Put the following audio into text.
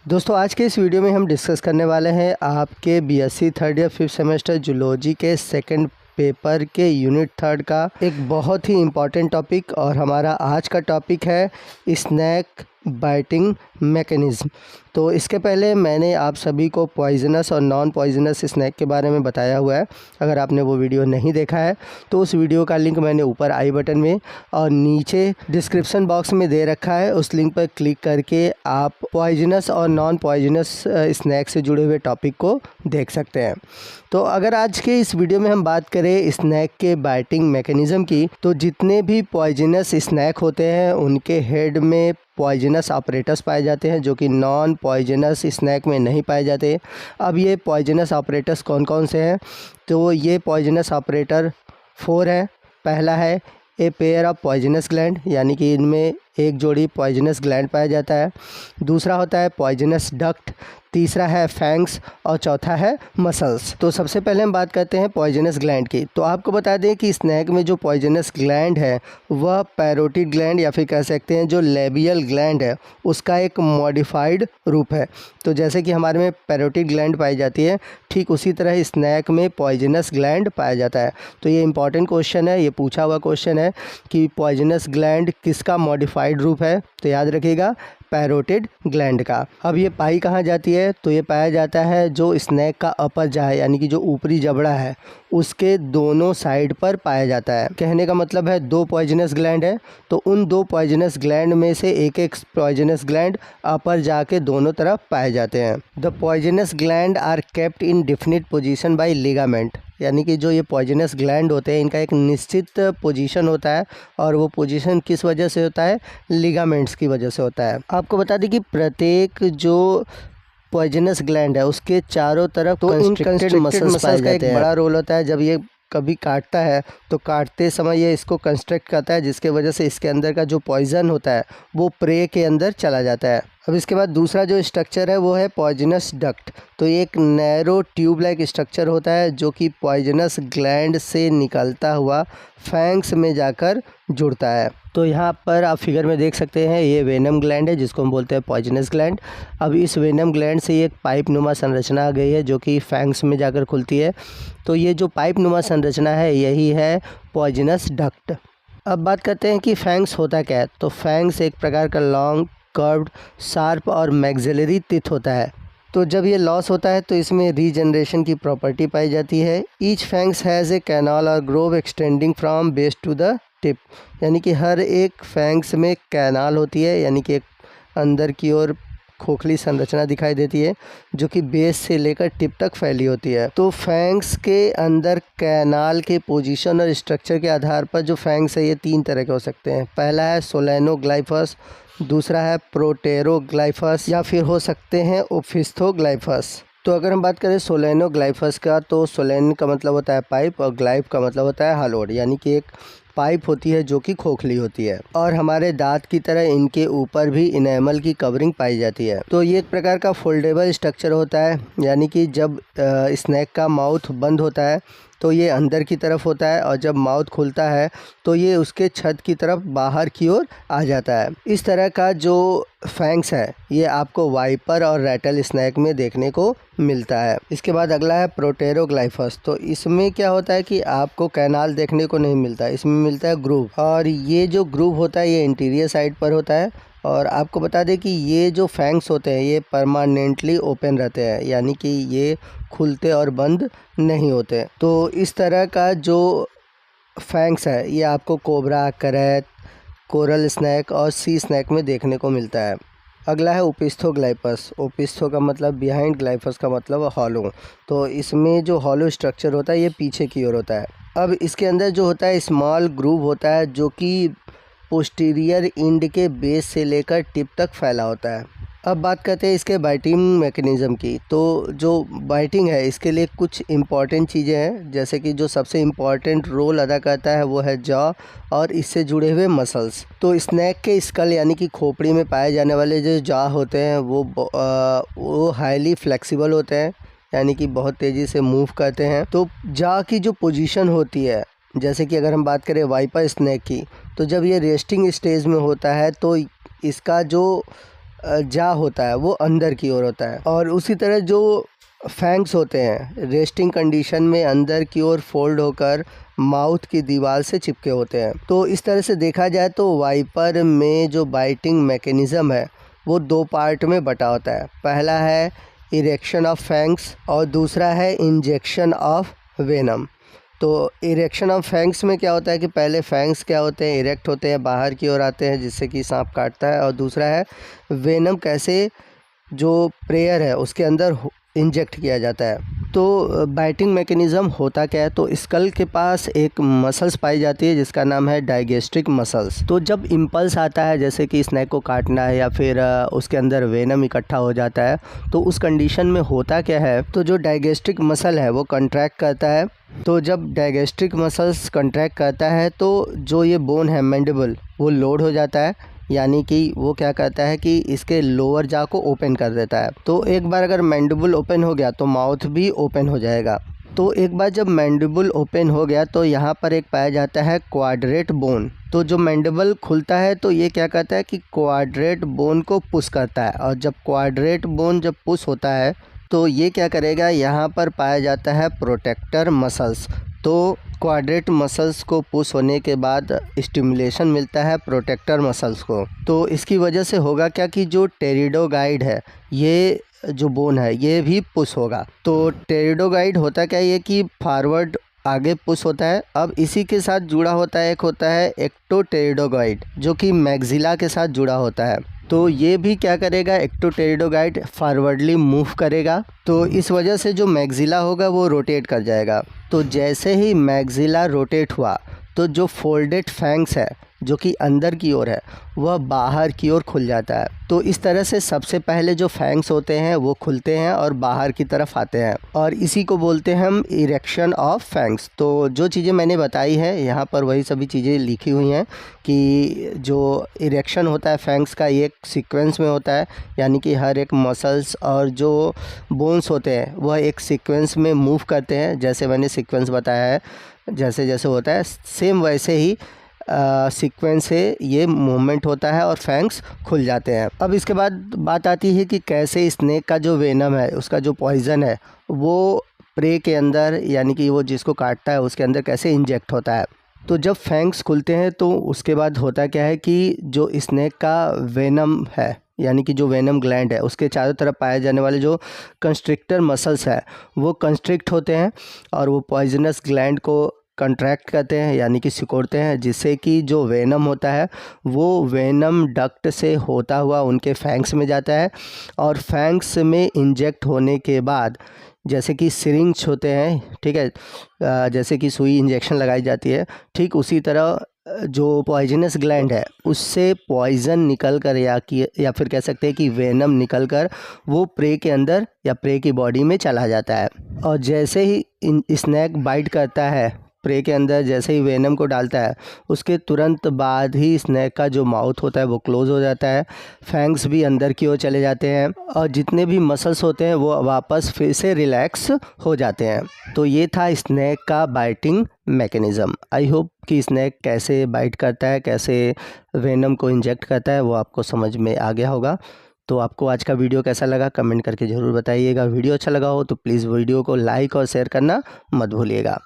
दोस्तों आज के इस वीडियो में हम डिस्कस करने वाले हैं आपके बीएससी थर्ड या फिफ्थ सेमेस्टर जूलॉजी के सेकंड पेपर के यूनिट थर्ड का एक बहुत ही इम्पॉर्टेंट टॉपिक। और हमारा आज का टॉपिक है स्नैक बाइटिंग मैकेनिज़्म। तो इसके पहले मैंने आप सभी को पॉइजनस और नॉन पॉइजनस स्नैक के बारे में बताया हुआ है। अगर आपने वो वीडियो नहीं देखा है तो उस वीडियो का लिंक मैंने ऊपर आई बटन में और नीचे डिस्क्रिप्शन बॉक्स में दे रखा है। उस लिंक पर क्लिक करके आप पॉइजनस और नॉन पॉइजनस स्नैक से जुड़े हुए टॉपिक को देख सकते हैं। तो अगर आज के इस वीडियो में हम बात करें स्नैक के बाइटिंग मैकेनिज़्म की, तो जितने भी पॉइजनस स्नैक होते हैं उनके हेड में पॉइजनस ऑपरेटर्स पाए जाते हैं जो कि नॉन पॉइजनस स्नैक में नहीं पाए जाते। अब ये पॉइजनस ऑपरेटर्स कौन कौन से हैं? तो ये पॉइजनस ऑपरेटर 4 हैं। पहला है a pair of poisonous gland, यानी कि इनमें एक जोड़ी पॉइजनस ग्लैंड पाया जाता है। दूसरा होता है पॉइजनस डक्ट, तीसरा है फैंग्स और चौथा है मसल्स। तो सबसे पहले हम बात करते हैं पॉइजनस ग्लैंड की। तो आपको बता दें कि स्नैक में जो पॉइजनस ग्लैंड है वह पैरोटिड ग्लैंड या फिर कह सकते हैं जो लेबियल ग्लैंड है उसका एक मॉडिफाइड रूप है। तो जैसे कि हमारे में पैरोटिड ग्लैंड पाई जाती है, ठीक उसी तरह स्नैक में पॉइजनस ग्लैंड पाया जाता है। तो ये इंपॉर्टेंट क्वेश्चन है, ये पूछा हुआ क्वेश्चन है कि पॉइजनस ग्लैंड किसका मॉडिफाइड रूप है। तो याद रखिएगा पैरोटिड ग्लैंड का। अब ये पाई कहाँ जाती है? तो ये पाया जाता है जो स्नैक का अपर जा है, यानी कि जो ऊपरी जबड़ा है उसके दोनों साइड पर पाया जाता है। कहने का मतलब है 2 पॉइजनस ग्लैंड है तो उन 2 पॉइजनस ग्लैंड में से एक एक पॉइजनस ग्लैंड अपर जाके दोनों तरफ पाए जाते हैं। The poisonous gland are kept in definite position by ligament, यानी कि जो ये पॉइजनस ग्लैंड होते हैं इनका एक निश्चित पोजीशन होता है और वो पोजीशन किस वजह से होता है? लिगामेंट्स की वजह से होता है। आपको बता दें कि प्रत्येक जो पॉइजनस ग्लैंड है उसके चारों तरफ तो कंस्ट्रिक्टेड मसल्स का एक बड़ा रोल होता है। जब ये कभी काटता है तो काटते समय ये इसको कंस्ट्रक्ट करता है, जिसके वजह से इसके अंदर का जो पॉइजन होता है वो प्रे के अंदर चला जाता है। अब इसके बाद दूसरा जो स्ट्रक्चर है वो है पॉइजनस डक्ट। तो ये एक नैरो ट्यूब लाइक स्ट्रक्चर होता है जो कि पॉइजनस ग्लैंड से निकलता हुआ फैंग्स में जाकर जुड़ता है। तो यहाँ पर आप फिगर में देख सकते हैं ये वेनम ग्लैंड है जिसको हम बोलते हैं पॉइजनस ग्लैंड। अब इस वेनम ग्लैंड से एक पाइप नुमा संरचना आ गई है जो कि फैंग्स में जाकर खुलती है। तो ये जो पाइप नुमा संरचना है यही है पॉइजनस डक्ट। अब बात करते हैं कि फैंग्स होता क्या है। तो फैंग्स एक प्रकार का लॉन्ग कर्व्ड शार्प और मैक्सिलरी टिथ होता है। तो जब ये लॉस होता है तो इसमें रीजनरेशन की प्रॉपर्टी पाई जाती है। Each fangs has a canal और groove extending from base to the tip, यानी कि हर एक फैंग्स में कैनाल होती है, यानी कि एक अंदर की ओर खोखली संरचना दिखाई देती है जो कि बेस से लेकर टिप तक फैली होती है। तो फैंग्स के अंदर कैनाल के पोजीशन और स्ट्रक्चर के आधार पर जो फैंग्स है ये 3 तरह के हो सकते हैं। पहला है सोलेनोग्लाइफस, दूसरा है प्रोटेरोग्लाइफस या फिर हो सकते हैं ओफिस्थोग्लाइफस। तो अगर हम बात करें सोलेनोग्लाइफस का, तो सोलेन का मतलब होता है पाइप और ग्लाइफ का मतलब होता है हालोड, यानी कि एक पाइप होती है जो कि खोखली होती है और हमारे दांत की तरह इनके ऊपर भी इनेमल की कवरिंग पाई जाती है। तो ये एक प्रकार का फोल्डेबल स्ट्रक्चर होता है, यानी कि जब स्नैक का माउथ बंद होता है तो ये अंदर की तरफ होता है और जब माउथ खुलता है तो ये उसके छत की तरफ बाहर की ओर आ जाता है। इस तरह का जो फैंग्स है ये आपको वाइपर और रैटल स्नैक में देखने को मिलता है। इसके बाद अगला है प्रोटेरोग्लाइफस। तो इसमें क्या होता है कि आपको कैनाल देखने को नहीं मिलता, इसमें मिलता है ग्रूव, और ये जो ग्रूव होता है ये इंटीरियर साइड पर होता है। और आपको बता दें कि ये जो फैंग्स होते हैं ये परमानेंटली ओपन रहते हैं, यानी कि ये खुलते और बंद नहीं होते। तो इस तरह का जो फैंग्स है ये आपको कोबरा, करैत, कोरल स्नैक और सी स्नैक में देखने को मिलता है। अगला है ओपिस्थोग्लाइफस। ओपिस्थो का मतलब बिहाइंड, ग्लाइफस का मतलब हॉलो। तो इसमें जो हॉलो स्ट्रक्चर होता है ये पीछे की ओर होता है। अब इसके अंदर जो होता है स्मॉल ग्रूव होता है जो कि पोस्टीरियर इंड के बेस से लेकर टिप तक फैला होता है। अब बात करते हैं इसके बाइटिंग मैकेनिज़्म की। तो जो बाइटिंग है इसके लिए कुछ इम्पॉर्टेंट चीज़ें हैं, जैसे कि जो सबसे इम्पॉर्टेंट रोल अदा करता है वो है जॉ और इससे जुड़े हुए मसल्स। तो स्नैक के स्कल यानी कि खोपड़ी में पाए जाने वाले जो जॉ होते हैं वो हाईली फ्लेक्सिबल होते हैं, यानी कि बहुत तेज़ी से मूव करते हैं। तो जॉ की जो पोजीशन होती है, जैसे कि अगर हम बात करें वाइपर स्नैक की, तो जब ये रेस्टिंग स्टेज में होता है तो इसका जो जा होता है वो अंदर की ओर होता है, और उसी तरह जो फैंग्स होते हैं रेस्टिंग कंडीशन में अंदर की ओर फोल्ड होकर माउथ की दीवार से चिपके होते हैं। तो इस तरह से देखा जाए तो वाइपर में जो बाइटिंग मैकेनिज़्म है वो दो पार्ट में बटा होता है। पहला है इरेक्शन ऑफ फैंग्स और दूसरा है इंजेक्शन ऑफ वेनम। तो इरेक्शन ऑफ फैंग्स में क्या होता है कि पहले फैंग्स क्या होते हैं, इरेक्ट होते हैं, बाहर की ओर आते हैं जिससे कि सांप काटता है, और दूसरा है वेनम कैसे जो प्रेयर है उसके अंदर इंजेक्ट किया जाता है। तो बाइटिंग मैकेनिज़्म होता क्या है, तो स्कल के पास एक मसल्स पाई जाती है जिसका नाम है डाइगेस्ट्रिक मसल्स। तो जब इम्पल्स आता है जैसे कि स्नैक को काटना है या फिर उसके अंदर वेनम इकट्ठा हो जाता है, तो उस कंडीशन में होता क्या है, तो जो डाइगेस्ट्रिक मसल है वो कंट्रैक्ट करता है। तो जब डाइगेस्ट्रिक मसल्स कंट्रैक्ट करता है तो जो ये बोन है मैंडिबल वो लोड हो जाता है, यानी कि वो क्या करता है कि इसके लोअर जा को ओपन कर देता है। तो एक बार अगर मैंडिबल ओपन हो गया तो माउथ भी ओपन हो जाएगा। तो एक बार जब मैंडिबल ओपन हो गया तो यहाँ पर एक पाया जाता है क्वाड्रेट बोन। तो जो मैंडिबल खुलता है तो ये क्या करता है कि क्वाड्रेट बोन को पुश करता है, और जब क्वाड्रेट बोन जब पुश होता है तो ये क्या करेगा, यहाँ पर पाया जाता है प्रोटेक्टर मसल्स। तो क्वाड्रेट मसल्स को पुश होने के बाद स्टिमुलेशन मिलता है प्रोटेक्टर मसल्स को। तो इसकी वजह से होगा क्या कि जो टेरिडोगाइड है ये जो बोन है ये भी पुश होगा। तो टेरिडोगाइड होता क्या है कि फॉरवर्ड आगे पुश होता है। अब इसी के साथ जुड़ा होता है एक होता है एक्टोटेरिडोगाइड जो कि मैग्जिला के साथ जुड़ा होता है। तो ये भी क्या करेगा, एक्टोटेरिडोगाइड फॉरवर्डली मूव करेगा, तो इस वजह से जो मैग्जिला होगा वो रोटेट कर जाएगा। तो जैसे ही मैग्जिला रोटेट हुआ तो जो फोल्डेड फैंग्स है जो कि अंदर की ओर है वह बाहर की ओर खुल जाता है। तो इस तरह से सबसे पहले जो फैंग्स होते हैं वो खुलते हैं और बाहर की तरफ आते हैं, और इसी को बोलते हैं हम इरेक्शन ऑफ फैंग्स। तो जो चीज़ें मैंने बताई है यहाँ पर वही सभी चीज़ें लिखी हुई हैं कि जो इरेक्शन होता है फैंग्स का ये एक सीक्वेंस में होता है, यानी कि हर एक मसल्स और जो बोन्स होते हैं वह एक सीक्वेंस में मूव करते हैं। जैसे मैंने सीक्वेंस बताया है, जैसे जैसे होता है सेम वैसे ही सीक्वेंस से ये मूवमेंट होता है और फैंग्स खुल जाते हैं। अब इसके बाद बात आती है कि कैसे स्नेक का जो वेनम है उसका जो पॉइज़न है वो प्रे के अंदर, यानी कि वो जिसको काटता है उसके अंदर कैसे इंजेक्ट होता है। तो जब फैंग्स खुलते हैं तो उसके बाद होता क्या है कि जो स्नेक का वेनम है, यानी कि जो वेनम ग्लैंड है उसके चारों तरफ पाए जाने वाले जो कंस्ट्रिक्टर मसल्स है वो कंस्ट्रिक्ट होते हैं और वो पॉइजनस ग्लैंड को कंट्रैक्ट करते हैं, यानी कि सिकोड़ते हैं, जिससे कि जो वेनम होता है वो वेनम डक्ट से होता हुआ उनके फैंग्स में जाता है, और फैंग्स में इंजेक्ट होने के बाद जैसे कि सिरिंज होते हैं, ठीक है, जैसे कि सुई इंजेक्शन लगाई जाती है, ठीक उसी तरह जो पॉइजनस ग्लैंड है उससे पॉइज़न निकल कर या फिर कह सकते हैं कि वेनम निकल कर वो प्रे के अंदर या प्रे की बॉडी में चला जाता है। और जैसे ही स्नैक बाइट करता है प्रे के अंदर, जैसे ही वेनम को डालता है उसके तुरंत बाद ही स्नैक का जो माउथ होता है वो क्लोज़ हो जाता है, फैंग्स भी अंदर की ओर चले जाते हैं और जितने भी मसल्स होते हैं वो वापस फिर से रिलैक्स हो जाते हैं। तो ये था स्नैक का बाइटिंग मैकेनिज़्म। आई होप कि स्नैक कैसे बाइट करता है, कैसे वेनम को इंजेक्ट करता है वो आपको समझ में आ गया होगा। तो आपको आज का वीडियो कैसा लगा कमेंट करके ज़रूर बताइएगा। वीडियो अच्छा लगा हो तो प्लीज़ वीडियो को लाइक और शेयर करना मत भूलिएगा।